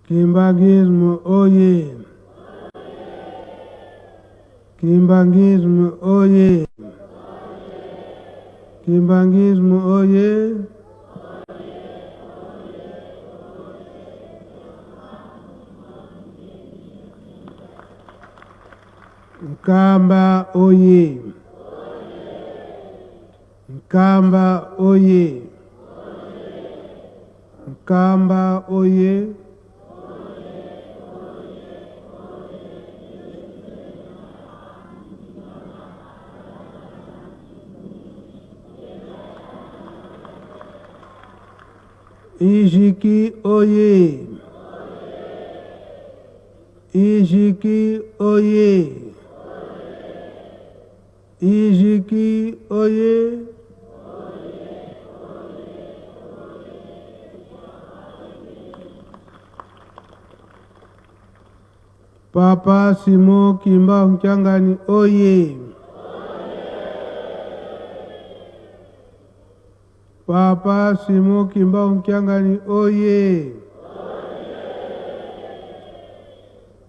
Kimbangisme oye! Kimbangisme oye! Kimbangisme oye! Mkamba oye! Mkamba oye! Mkamba oye! Ijiki oye! Ijiki oye! Ijiki oye! Papa Simon Kimba Mchangani oye! Papa Simon Kimba Mchangani oye!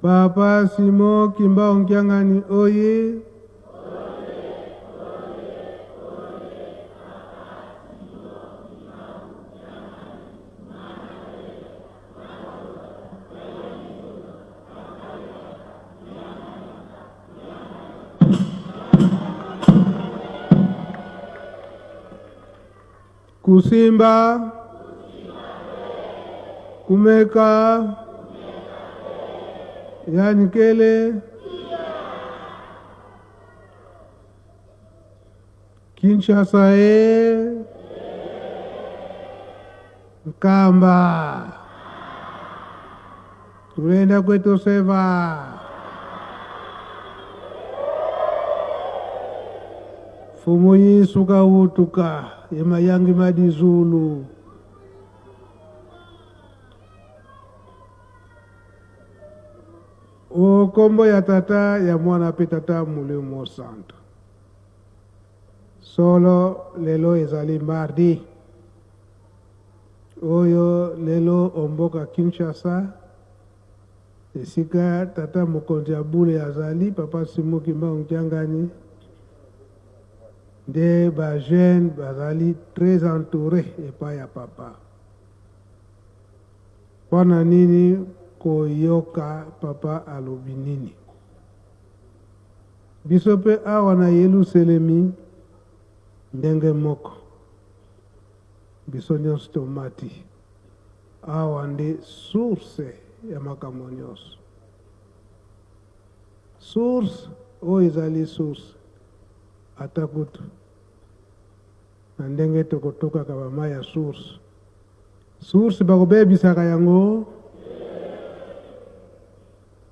Papa Simon Kimba Mchangani oye! Kusimba, Kumeka, Yanikele, Kinshasa Nkamba, tuenda kwetu seva. Fumu yisuka utuka yemayangi madizulu. O kombo ya tata ya mwana pe tata mulimo santo. Solo lelo ezali mardi. Oyo lelo omboka Kinshasa. Esika tata mokonzi ya bule azali papa Simon Kimba Mchangani. Des jeunes bazali très entourés et pas ya papa. Wana nini koyoka papa alobi nini? Biso pe awa na Yelusalemi ndenge moko. Biso nyonso tomati. Awa nde source ya makambo nyonso. Source oyo ezali source atakutu. Na ndenge tokotoka kabama ya source. Source bakobebisaka yango.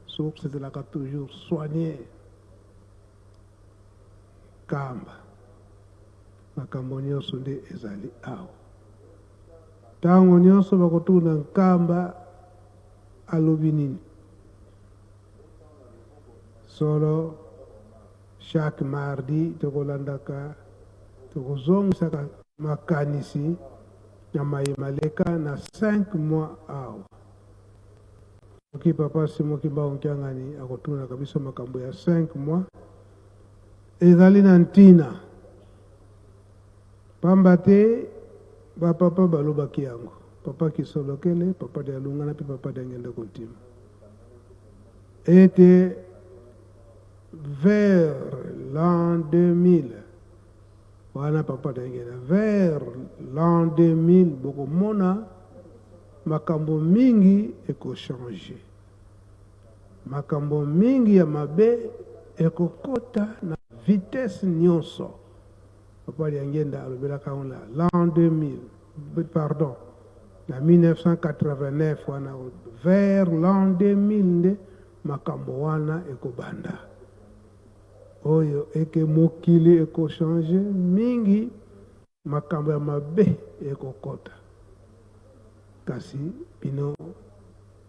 Source ezalaka toujours soigné. Kamba. Makambo nyonso nde ezali awa. Tango nyonso bakotuna nkamba alobi nini. Solo chaque mardi tokolandaka tokozongisaka makanisi ya mayemaleka na 5 mois awa. Oki papa Simon Kimba Mchangani akotuna kabisa makambo ya 5 mois. Ezali na ntina. Pamba te bapapa balobaki yango. Papa Kisolokele, papa de Alungana, puis papa de Ngenda Kontima. Était vers l'an 2000. Wana papa de Ngenda. Vers l'an 2000, beaucoup mona makambo mingi eko changer. Makambo mingi ya mabe eko kota na vitesse nyonso. Papa de Ngenda alobela kaona l'an 2000. Pardon. En 1989, wana, vers l'an 2000, makambo wana eko banda. Oyo eke mokili eko change, mingi makambo ya mabe eko kota. Kasi bino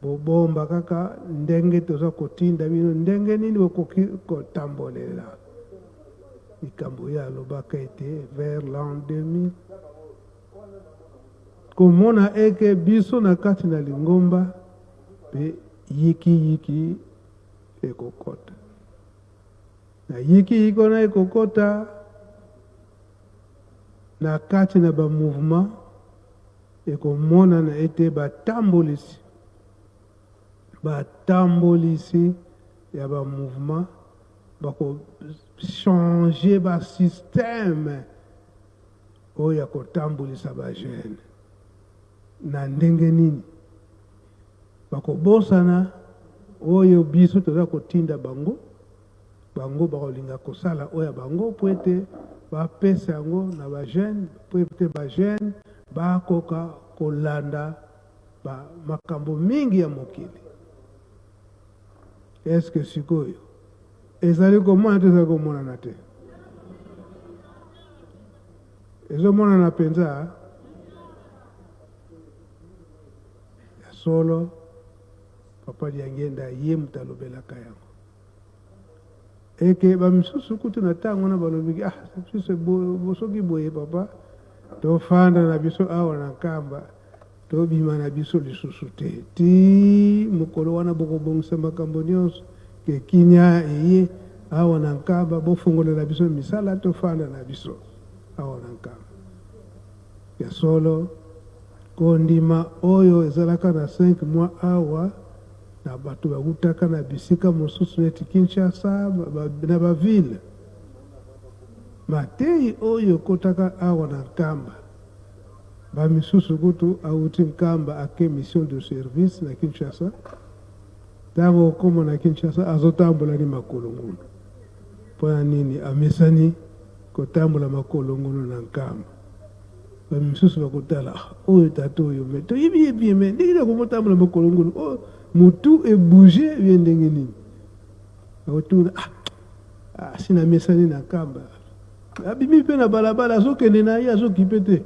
bobomba kaka ndenge toza kotinda bino ndenge nini okoki kotambolela. Mikambo ya lobaka ete vers l'an 2000. Komona eke biso na kati na lingomba pe yiki ekokota na yiki ikona ekokota na kati na ba mouvement ekomona na ete batambolisi ya ba mouvement bako changer ba système oyo ya kotambolisa ba jeune na ndenge nini bakobosana oyo biso toza kotinda bango bakolinga kosala oyo bango po ete bapesa yango na ba jeune po ete ba jeune bakoka kolanda makambo mingi ya mokili. Eske sikoyo ezali komona te ezali komonana te? Ezomonana mpenza ya solo. Papa Diangenda ye mutalobelaka yango eke bamisusu kutu na ntango na balobiki soki boye papa tofanda na biso awa na nkamba tobima na biso lisusu te ti mokolo wana bokobongisa makambo nyonso ke kinya eye awa na nkamba bofongolela biso misala tofanda na biso awa na nkamba ya solo kondima oyo ezalaka na 5 mois awa na bato bakutaka na bisika mosusu neti Kinshasa na bavile matei oyo kotaka awa na nkamba bamisusu kutu auti nkamba ake mission de service na Kinshasa ntango okoma na Kinshasa azotambola ni makolo ngulu mpona nini amesani kotambola makolo ngulu na nkamba bamisusu bakotala oyo tata oyo me toyebi me ndenge komotambola makolo ngulu mutu ebouge bien ndenge nini akotuna sina mesani na nkamba abimi mpe na balabala azokende na ye azokipe te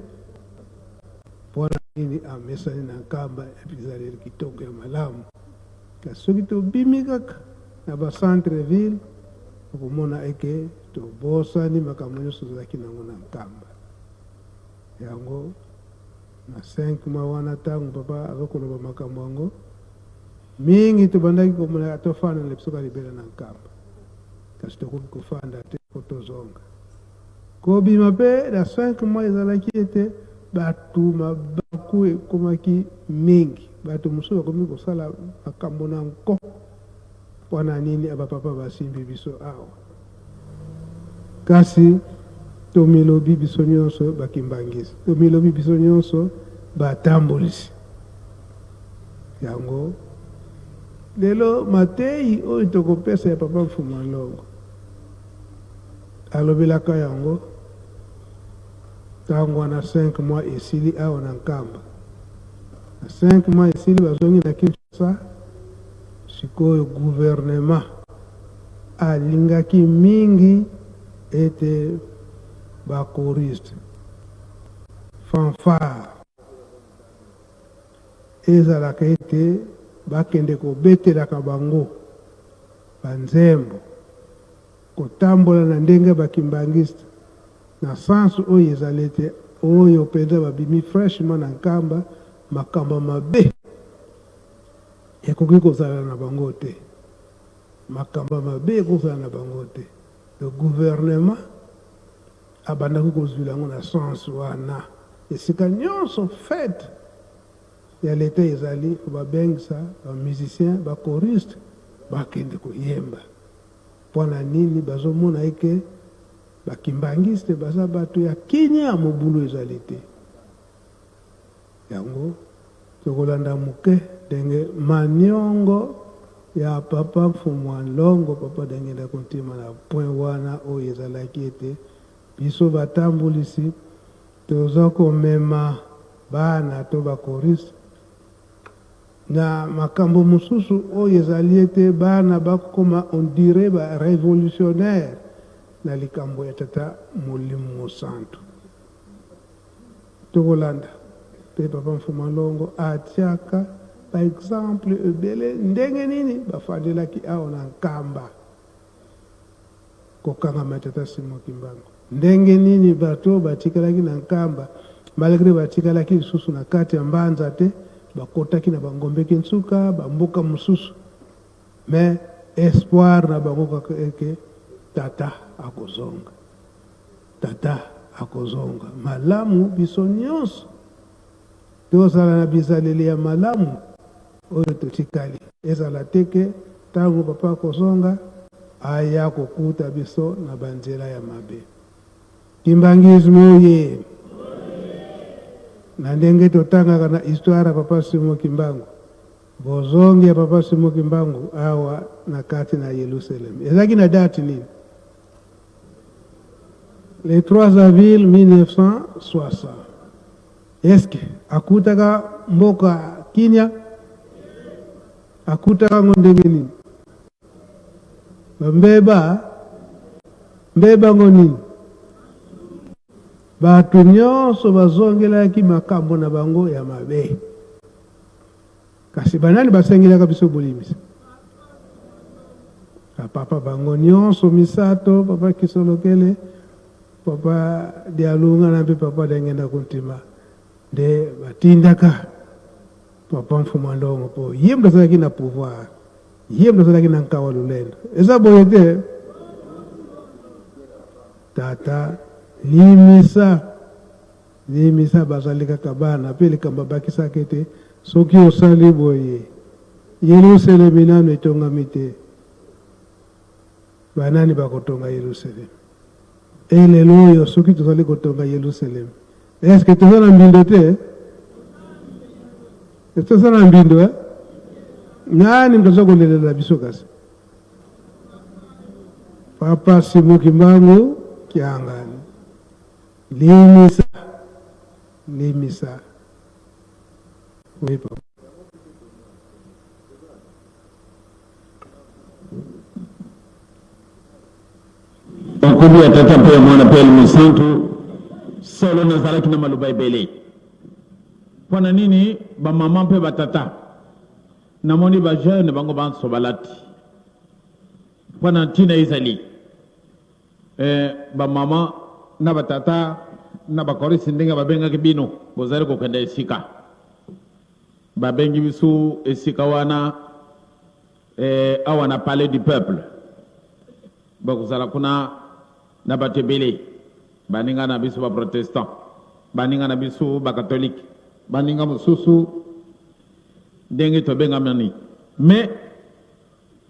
mpona nini amesani na nkamba ezaleli kitoko ya malamu kasi soki tobimi kaka na bacentre ville okomona eke tobosani makambo nyonso ezalaki nango na nkamba yango na 5 mois wana ntango papa azokoloba makambo yango mingi tobandaki komona tofanda na biso kalibela na nkamba kasi tokoki kofanda te po tozonga kobima mpe na 5 mois ezalaki ete bato mabaku ekomaki mingi bato mosusu bakomi kosala makambo na nko mpona nini abapapa basimbi biso awa kasi tomilobi biso nyonso bakimbangisi tomilobi biso nyonso batambolisi yango lelo matei oyo tokopesa ya papa Mfuma Longo alobelaka yango ntango wana 5 mois esili awa na nkamba na 5 mois esili bazongi na Kinshasa sikoyo gouvernement alingaki mingi ete bakoriste fanfare ezalaka ete bakende kobetelaka bango banzembo kotambola na ndenge bakimbangiste na sansu oyo ezali ete oyo mpenza babimi freshement na nkamba makambo mabe ekoki kozala na bango te makambo mabe ekozala na bango te le gouvernement abandaki kozwila yango na sansu wana esika nyonso fete ya leta ezali babengisa bamusicien bakoriste bakende koyemba mpona nini bazomona eke bakimbangiste baza bato ya kinya ya mobulu ezali te yango tokolanda moke ndenge maniongo ya papa Mfuma Longo papa Diangenda kontima na point wana oyo ezalaki ete biso batambolisi toza komema bana to bakoriste na makambo mosusu oyo ezali ete bana bakoma on dirait ba révolutionnaire na likambo ya tata Molimo Santu tokolanda pe papa Mfuma Longo atiaka par exemple ebele ndenge nini bafandelaki awa na nkamba kokangama tata Simon Kimbangu ndenge nini bato batikalaki na nkamba malgré batikalaki lisusu na kati ya mbanza te bakotaki na bangombe kinsuka bamboka mosusu mais espoir na bango kaka eke tata akozonga malamu biso nyonso tozala na bizaleli ya malamu oyo totikali ezala teke ntango papa akozonga aya kokuta biso na banzela ya mabe. Kimbangisme oye na ndenge totangaka na histoire ya papa Simon Kimbangu bozongi ya papa Simon Kimbangu awa na kati na Yerusalem ezaki na date nini? Le 3 avril 1960. Est-ce que akutaka mboka Kinya akutaka ngondenge nini? mbeba ngo nini? Batu nyonso bazongelaki makambo na bango ya mabe. Kasi banani basengelaka biso bolimisa? Papa bango nyonso misato, papa Kisolokele, papa Dialunga na mpe papa Dengenda Kuntima. De batindaka papa Mfumandongo po. Ye mdazalaki na pouvoir. Ye mdazalaki na nkawa lulendo. Eza boyete tata limisa bazalika kabana pele kamba bakisa kete soki osali boye Yerusalem nano etongami te banani bakotonga Yerusalem elelo oyo soki tozali kotonga Yerusalem est-ce que tozala mbindo te? Tozala mbindo nani mtoza kolelela biso kasi? Papa Simon Kimbangu kiangani limisa oui papa. Bakubi atata pe mwana pe musantu solo nazalaki na maluba ebele pona nini ba mama pe batata namoni ba jeune bango banso balati pona tina izali ba mama na batata na bakorisi ndenge babengaki bino bozali kokenda esika babengi biso esika wana awa na palais du peuple bakozala kuna na bato ebele baninga na biso baprotestant baninga na biso bakatholike baninga mosusu ndenge tobengamani mais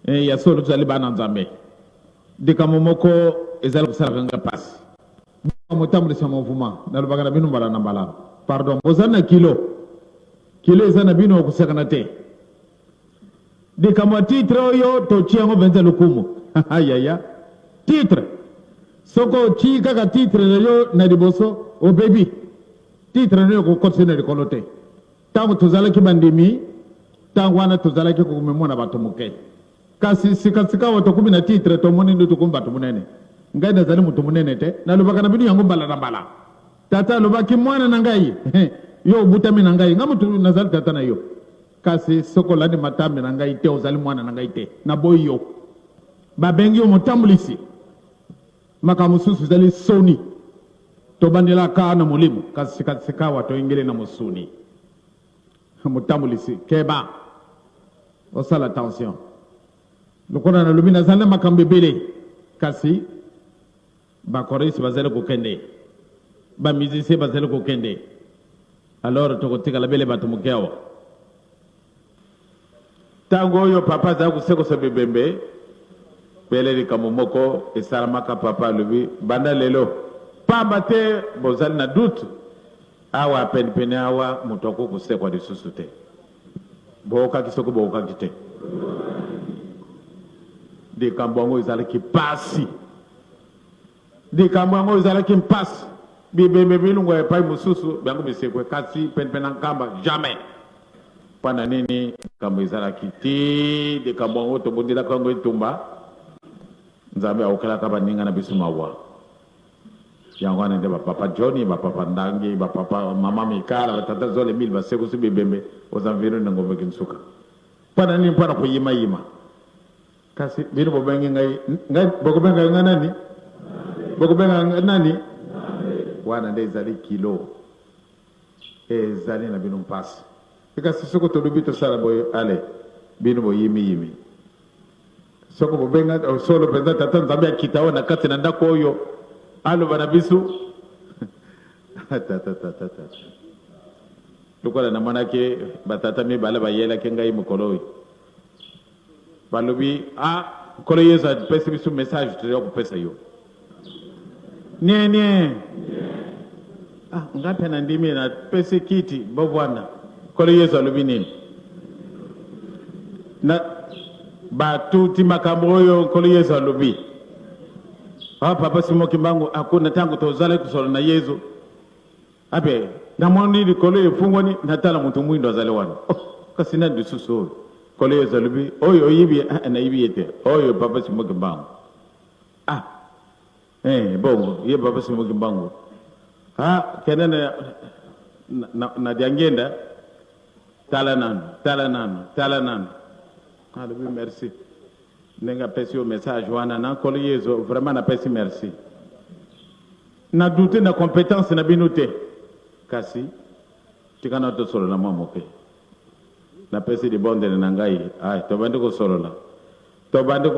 ya solo tozali bana nzambe likambo moko ezali kosalaka nga pasi motambulisa mouvement nalobaka na bino mbala na mbala pardon bozali na kilo eza na bino okosekana te likambo ya titre oyo totie yango venza lokumu ayaya titre soko otii kaka titre nayo na liboso obebi titre nayo kokotisa na likolo te ntango tozalaki bandimi ntango wana tozalaki kokomemona bato moke kasi sikasika awa tokumi na titre tomoni nde tokumi bato monene ngai nazali moto monene te nalobaka na bino yango mbala na mbala tata alobaki mwana na ngai yo obutami na ngai nga moto nazali tata na yo kasi soko olandi matambe na ngai te ozali mwana na ngai te naboyi yo babengi yo motambulisi makambo mosusu ezali soni tobandelaka na molimo kasi sikasika awa toyingeli na mosuni motambulisi keba osala attention lokola nalobi nazali na makambo ebele kasi bakorisi bazali kokende bamusicien bazali kokende alors tokotikala bele bato moke awa ntango oyo papa azali kosekosa bibembe pele likambo moko esalamaka papa alobi banda lelo pamba te bozali na doute awa penepene awa moto akoki kosekwa lisusu te bookaki soki bookaki te likambo yango ezalaki pasi likambo yango ezalaki mpasi bibembe bilungu epai mosusu yango bisekwe kasi penepene nkamba jamais mpona nini likambo ezalaki ti likambo yango tobondelaka yango etumba nzambe aokelaka baninga na biso mawa yango wana nde bapapa Johnny bapapa Ndangi bapapa mama Mikala batata Zole mili basekusi bibembe ozamviro na ngombe kinsuka mpona nini mpona koyimayima kasi bino bobengi ngai bokobenga ngai nani bokobenga nani wana nde ezali kilo ezali na bino mpasi ika soko to lubi to sala boy ale bino bo yimi soko bo benga solo penda tata nzambe kitao na kati na ndako oyo alo bana bisu tata lukola na manake batata mi bala bayela kenga imukoloyi balobi kolo yeza pesi bisu message to ko pesa yo nie ngapi na ndimi na pesi kiti bobwana kolo yeza lobi nini na batuti makamboyo kolo yeza lobi papa Simoki Mbangu akuna tangu tozale kusolo na Yesu abe na mwani di kolo yefungwani natala mtu mwindo azale wana kasina dususu kolo yeza lobi oyo yibi na yibi yete oyo papa Simoki Mbangu bongo ye papa Simoki Mbangu kenene na diangenda tala nanu alobi merci nenga pesi o message wana na kolo yezo vraiment na pesi merci na douter na compétence na binote kasi tikana to solo na mamoke na pesi di bonde na ngai to bande ko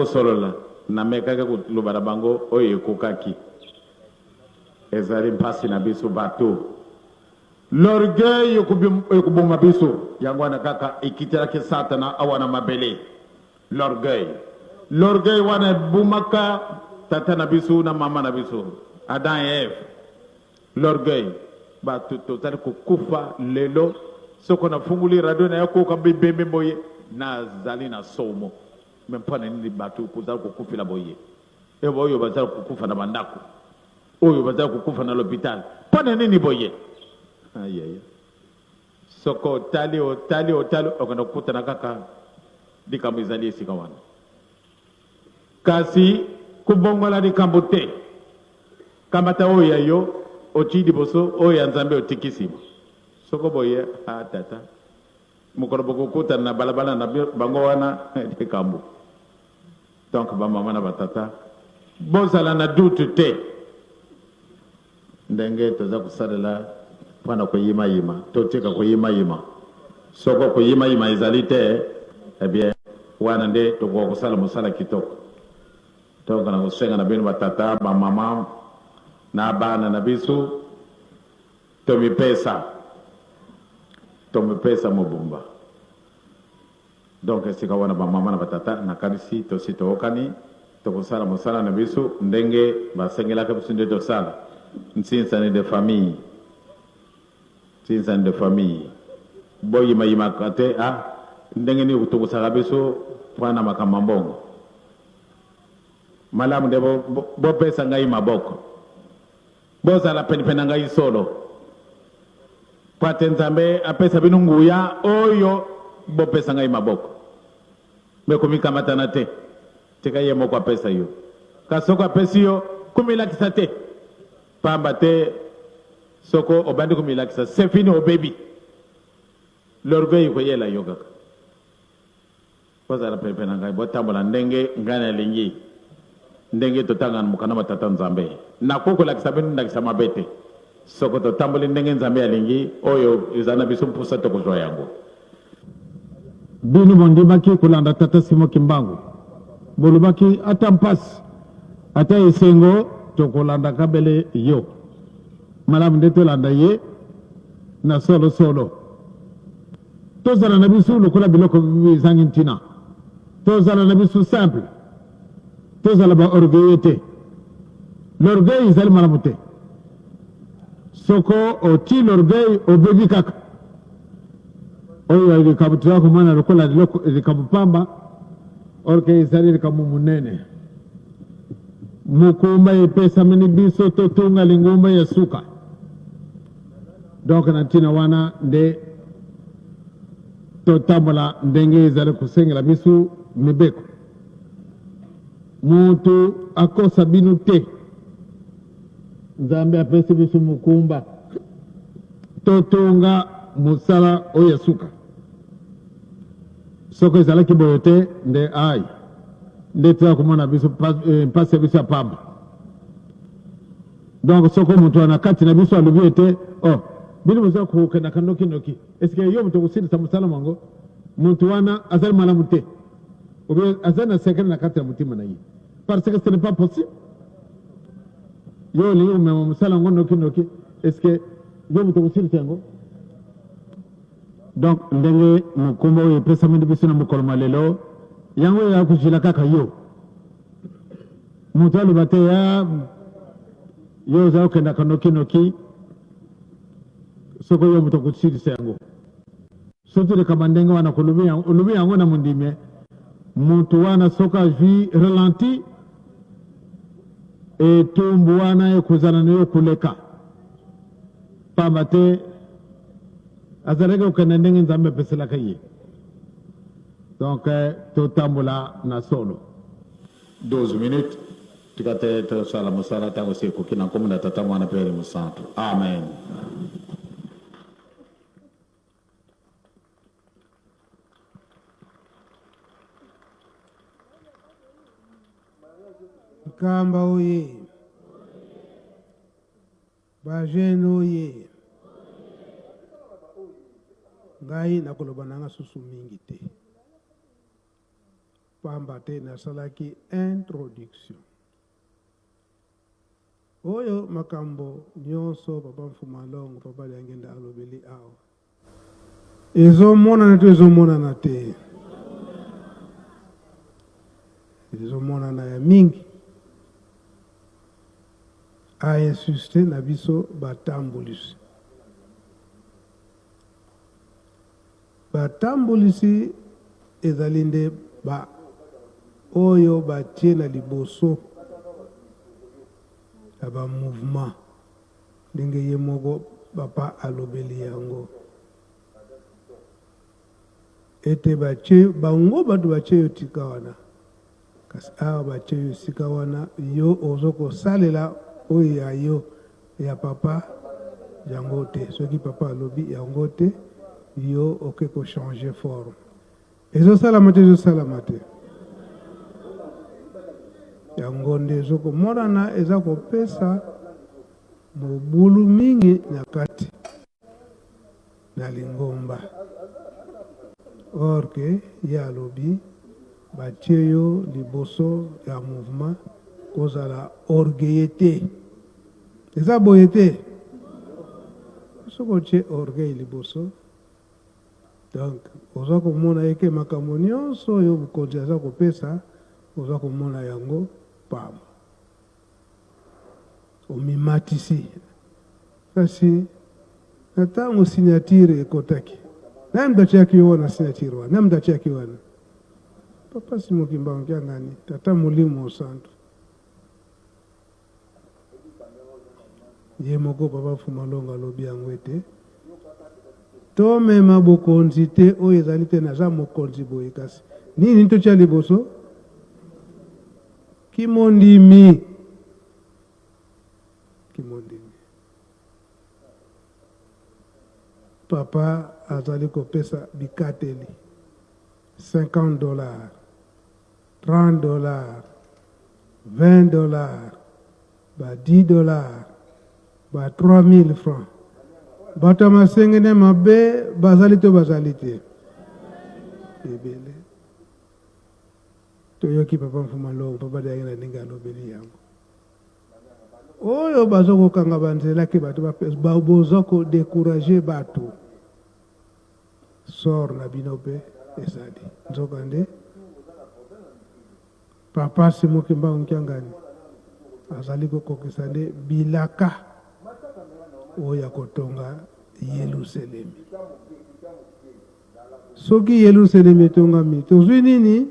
solo la na meka ka lubara bango oye kokaki ezali mpasi na biso bato l'orgueil yokuboma biso yangwana kaka ikitela ke satana awana mabele l'orgueil wana bumaka tata na biso na mama na biso Adam et Ève l'orgueil bato totali kukufa lelo soko na funguli radio na yako kabibembe moye na zali na somo mempana nini bato kuzala kukufila boye ebo oyo bazala kukufa na bandako oyo bazala kukufa na l'hôpital pana nini boye soko tali okana kukuta na kaka dikambo izali esika wana kasi kubongola dikambo te kamata oyo yayo ochidi boso oyo ya nzambe otikisima soko boye tata mukolo bokukuta na balabala na bango wana dikambo donc bamama na batata bozala na doute te ndenge toza kusalela mpona koyimayima totika koyimayima soko koyimayima ezali te bien wana nde tokoka kosala mosala kitoko donc na kosenga na bino batata bamama na bana na biso tomipesa mobumba donc esika wana bamama na batata nakanisi tosi tookani tokosala mosala na biso ndenge basengelaka biso nde tosala nsinsani de famille boyimayimaka te ndenge ni tokosala biso mpona makambo mbongo malamu nde bopesa ngai maboko bozala penipeni na ngai solo pate nzambe apesa bino nguya oyo bopesa ngai maboko mekomikamatana te tika ye moko apesa yo kasoko apesi yo kumilakisa te pamba te soko obandi kumilakisa c'est fini obebi l'orgueil koyela yo kaka bozala penipeni na ngai botambola ndenge ngai nalingi ndenge totanga mukana matata nzambe nakokolakisa bino ndakisa mabe te soko totamboli ndenge nzambe alingi oyo ezana biso mpusa tokozwa yango bino bondimaki kolanda tata Simoki Mbangu bolobaki ata mpasi ata esengo tokolanda kabele yo malamu nde tolanda ye na solo tozala na biso lokola biloko ezangi ntina tozala na biso simple tozala ba orgueil te l'orgueil ezali malamu te soko oti l'orgueil obebi kaka oyo likambo tuyako mwana lokola likambo pamba orke ezali likambo munene mukumba epesamini biso totunga lingumba ya suka donc na ntina wana nde totambola ndenge ezali kusengela biso mibeko mutu akosa binu te nzambe apesi biso mukumba totunga musala oyo suka soko ezalaki boyo te nde nde toza komona biso mpasi ya biso ya pamba donc soko mutu ana kati na biso alobi ete bili musa ko kana kanoki noki est ce que yo muto kusiri samusala mango muntu wana azal malamute ou bien azal na secret na kata mutima na yi parce que ce n'est pas possible yo li yo mema musala ngo noki est ce que yo muto kusiri tengo donc ndenge mukombo ye pesa mindi bisuna mukoloma lelo yango ya kujila kaka yo mutu alubate ya yo za okenda kanoki soko yo muto kusiri sengo sotu de kamandenge wana ulubi yango na mundime mutu wana soka vi ralenti e tumbu wana kuzana nayo kuleka pamate azarega okenda ndenge nzambe pesela kaye donc to tambula na solo 12 minutes tukate to sala musala tango siku kina komunda tatamu na pere musantu amen. Nkamba oye, bajene oye, ngai nakoloba nanga susu mingi te, pamba te nasalaki introduction. Oyo makambo nyonso papa Mfumalongo papa Liangenda alobeli awa. Ezomonana te ezomonana te. Ezomonana ya mingi. A insisté na biso batambulisi. Batambulisi ezali nde ba oyo batie na liboso aba mouvement ndenge ye moko papa alobeli yango ete batie bango bato batie yo tika wana kasi awa batie yo sika wana yo ozoko salela oyo ya yo ya papa yango te soki papa alobi yango te yo oke ko changer forme ezosalama te ezosalama te yango nde ezokomonana eza kopesa mobulu mingi na kati na lingomba or ke ye alobi batie yo liboso ya mouvement kozala orgueille te eza boye te soki otie orgueil liboso donc oza komona eke makambo nyonso oyo mokonzi aza kopesa oza komona yango pamba omimatisi kasi na ntango signature ekotaki naye mutu atiaki yo wana signature wana naye mutu atiaki wana papa Simokimbangu Nkiangani tata Molimo Santu ye moko papa Mfumalongo alobi yango ete tomema bokonzi te oyo ezali te naza mokonzi boye kasi nini totia liboso kimondimi papa azali kopesa bikateli $50 $30 $20 ba $10 ba 3000 francs bato masengene mabe bazali to bazali te ebele toyoki papa Mfumalongo papa Liangenda ndenge alobeli yango oyo bazokokanga banzela ke bato boza kodécourage bato sor na bino mpe ezali nzokande papa Simokimbangu Nkiangani azali kokokisa nde bilaka oyo ya kotonga Yelusalemi soki Yelusalemi etongami tozwi nini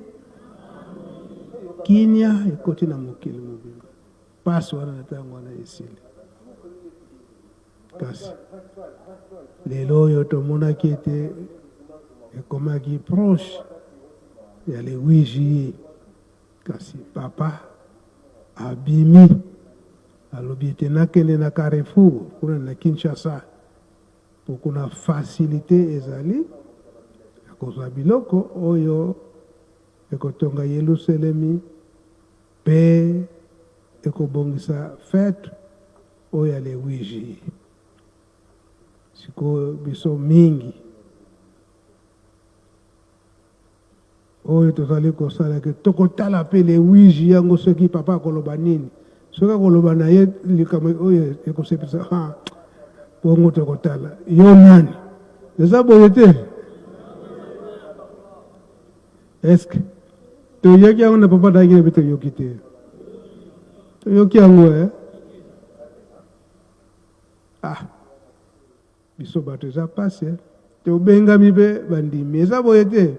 kinia ekoti na mokili mobimba pasi wana na ntango wana esili kasi lelo oyo tomonaki ete ekomaki proche ya le 8 juillet kasi papa abimi alobi ete nakende na Carrefour kuna na Kinshasa po kuna facilité ezali ya kozwa biloko oyo ekotonga Yelusalemi mpe ekobongisa fete oyo ya le 8 juillet siko biso mingi oyo tozali kosala ke tokotala mpe le wiji yango soki papa akoloba nini soki akoloba na ye likambo oyo ekosepelisa bongo tokotala yo nani eza boye te eske toyoki yango na papa dangine mpe toyoki te toyoki yango biso bato eza pasi tobengami mpe bandimi eza boye te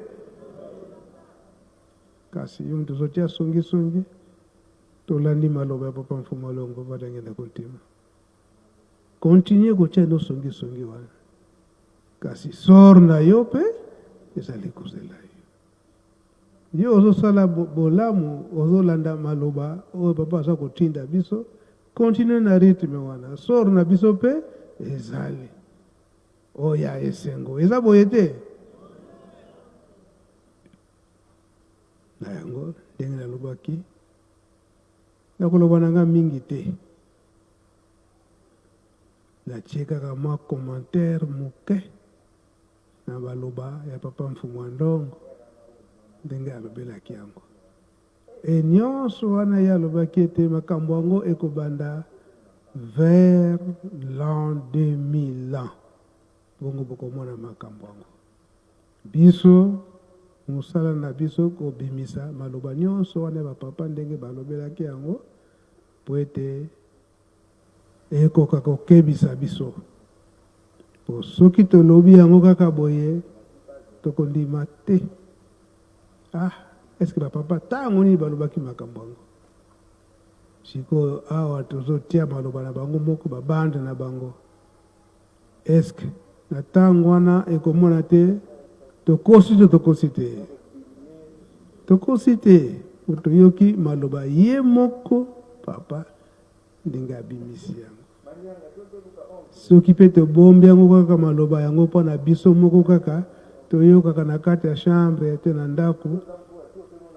kasi yo tozotia songisongi tolandi maloba ya papa Mfumu Alongo badangenda kotima continue kotia no songisongi wana kasi sor na yo mpe ezali kozela yo ozosala bolamu ozolanda maloba oyo papa aza kotinda biso continue na rythme wana sor na biso mpe ezali oya esengo eza boye te na yango ndenge nalobaki nakoloba na nga mingi te natie kaka mwa commentaire moke na baloba ya papa Mfumu Ndongo ndenge alobelaki yango nyonso wana ye alobaki ete makambo yango ekobanda vers l'an 2000 bongo bokomona makambo yango biso mosala na biso kobimisa maloba nyonso wana ya bapapa ndenge balobelaki yango po ete ekoka kokebisa biso po soki tolobi yango kaka boye tokondima te eske bapapa ntango nini balobaki makambo yango sikoyo awa tozotia maloba na bango moko babande na bango eske na ntango wana ekomona te tokosi te tokosi te toyoki maloba ye moko papa ndenge abimisi yango soki mpe tobombi yango kaka maloba yango mpo na biso moko kaka toyokaka na kati ya chambre te na ndako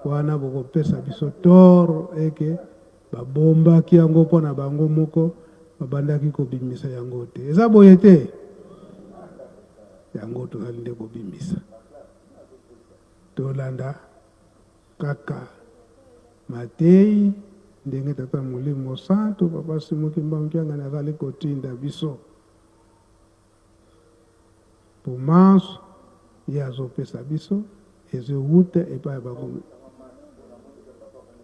wana bokopesa biso toro eke babombaki yango mpo na bango moko babandaki kobimisa yango te eza boye te yango tozali nde kobimisa tolanda kaka Matei ndenge tata Molimo Santo papa Simoki Mbangianga nazali kotinda biso pomanso ye azopesa biso ezowuta epai ya bango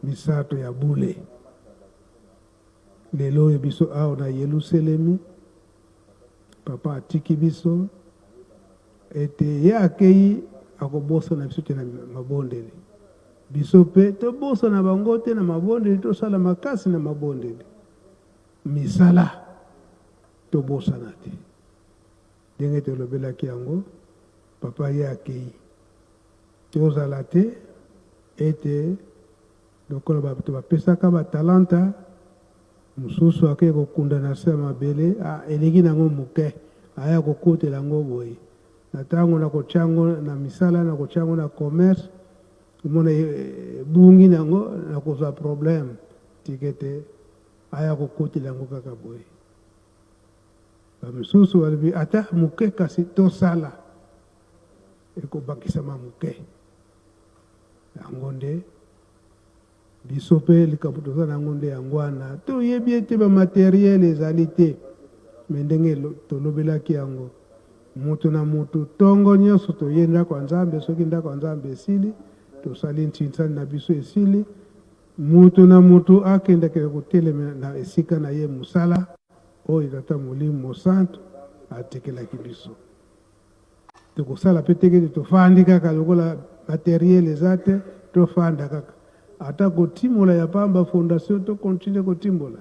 misato ya bule lelo oyo biso awa na Yelusalemi papa atiki biso ete ye akei akobosana biso te na mabondeli biso mpe tobosana bango te na mabondeli tosala makasi na mabondeli misala tobosana te ndenge tolobelaki yango papa ye akei tozala te ete lokola bato bapesaka batalanta mosusu akei kokunda na se ya mabele elingi nango moke aya kokotela yango boye na ntango na kotiango na misala na kotiango na commerce omona bungi nango nakozwa problème tikete aya kokotela yango kaka boye bamisusu balobi ata moke kasi tosala ekobakisama moke yango nde biso mpe likambo toza nango nde yango wana toyebi ete bamateriele ezali te me ndenge tolobelaki yango mutu na mutu ntongo nyonso toye ndako ya Nzambe soki ndako ya Nzambe esili tosali ntinsani na biso esili mutu na mutu akendaka kotelema na esika na ye mosala oyo tata Molimo Santo atekelaki biso tokosala mpe teke tofandi kaka lokola materiele eza te tofanda kaka ata kotimola ya pamba fondation tokontinue kotimbola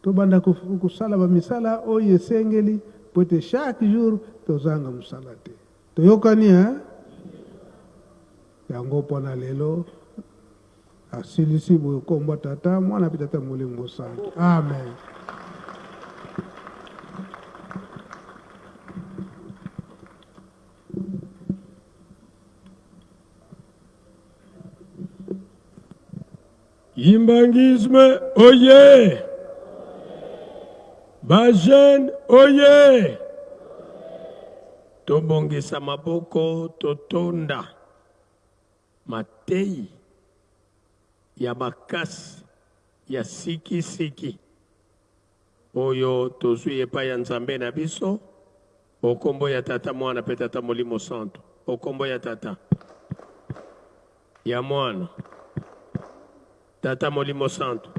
tobanda kosala bamisala oyo esengeli po ete chaque jour tozanga mosala te toyokani yango mpona lelo asilisi boye kombo tata mwana mpe tata Molimo Santo amen. Imbangisme oye! Bajene oye! tobongisa maboko totonda matei ya makasi ya siki oyo tozwi epai ya Nzambe na biso okombo ya Tata Mwana pe Tata Molimo Santo okombo ya Tata ya Mwana Tata Molimo Santo